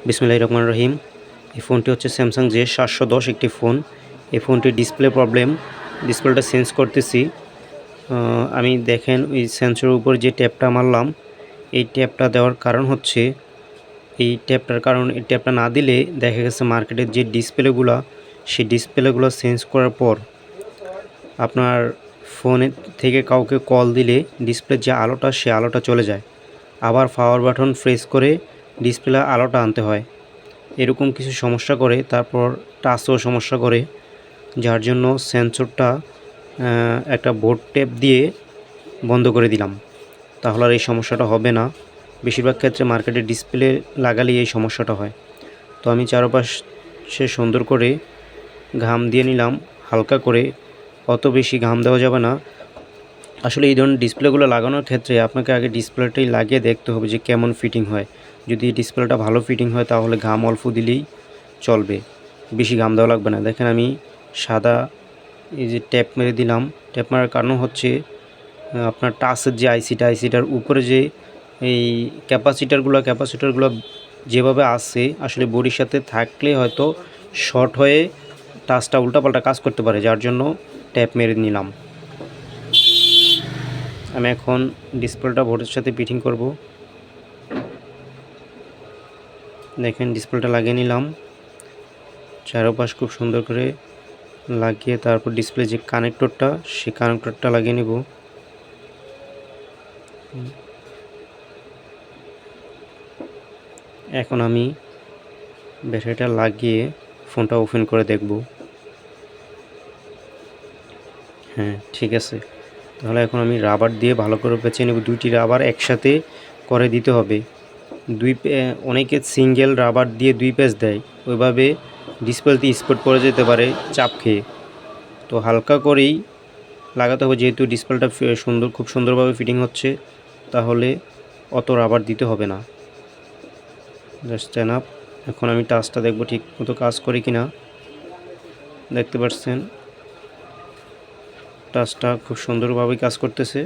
বিসমিল্লাহির রহমানির রহিম। এই ফোনটি হচ্ছে স্যামসাং J710 একটি ফোন। এই ফোনটির ডিসপ্লে প্রবলেম, ডিসপ্লেটা চেঞ্জ করতেছি। আমি দেখেন ওই সেন্সরের উপর যে ট্যাপটা মারলাম, এই ট্যাপটা দেওয়ার কারণ হচ্ছে এই ট্যাপটা না দিলে দেখা গেছে মার্কেটের যে ডিসপ্লেগুলো, সেই ডিসপ্লেগুলো চেঞ্জ করার পর আপনার ফোনের থেকে কাউকে কল দিলে ডিসপ্লের যে আলোটা, সে আলোটা চলে যায়। আবার পাওয়ার বাটন প্রেস করে ডিসপ্লে আলোটা আনতে হয়। এরকম কিছু সমস্যা করে, তারপর টাচও সমস্যা করে, যার জন্য সেন্সরটা একটা বোর্ড টেপ দিয়ে বন্ধ করে দিলাম। তাহলে আর এই সমস্যাটা হবে না। বেশিরভাগ ক্ষেত্রে মার্কেটে ডিসপ্লে লাগালেই এই সমস্যাটা হয়। তো আমি চারপাশে সুন্দর করে ঘাম দিয়ে নিলাম, হালকা করে, অত বেশি ঘাম দেওয়া যাবে না। আসলে এই ধরনের ডিসপ্লেগুলো লাগানোর ক্ষেত্রে আপনাকে আগে ডিসপ্লেটাই লাগিয়ে দেখতে হবে যে কেমন ফিটিং হয়। যদি ডিসপ্লেটা ভালো ফিটিং হয় তাহলে ঘাম অল্প দিলেই চলবে, বেশি ঘাম দেওয়া লাগবে না। দেখেন আমি সাদা এই যে ট্যাপ মেরে দিলাম। ট্যাপ মারার কারণ হচ্ছে আপনার টাচের যে আইসিটার উপরে যে এই ক্যাপাসিটারগুলো যেভাবে আছে, আসলে বডির সাথে থাকলে হয়তো শর্ট হয়ে টাচটা উল্টাপাল্টা কাজ করতে পারে, যার জন্য ট্যাপ মেরে নিলাম। আমি এখন ডিসপ্লেটা বোর্ডের সাথে ফিটিং করব। দেখেন ডিসপ্লেটা লাগিয়ে নিলাম, চারপাশ খুব সুন্দর করে লাগিয়ে তারপর ডিসপ্লে যে কানেক্টরটা, সেই কানেক্টরটা লাগিয়ে নেব। এখন আমি ব্যাটারিটা লাগিয়ে ফোনটা ওপেন করে দেখব। হ্যাঁ, ঠিক আছে। তাহলে এখন আমি রাবার দিয়ে ভালো করে পেঁচে নেব। দুইটি রাবার একসাথে করে দিতে হবে। অনেকে সিঙ্গেল রাবার দিয়ে 2 প্যাচ দেয়, ওইভাবে ডিসপ্লেতে স্পট পড়ে যেতে পারে চাপ খেয়ে। তো হালকা করেই লাগাতে হবে, যেহেতু ডিসপ্লেটা খুব সুন্দরভাবে ফিটিং হচ্ছে, তাহলে অত রাবার দিতে হবে না। Just enough. এখন আমি টাচটা দেখব ঠিক মতো কাজ করে কিনা। দেখতে পাচ্ছেন টাচটা খুব সুন্দরভাবে কাজ করতেছে।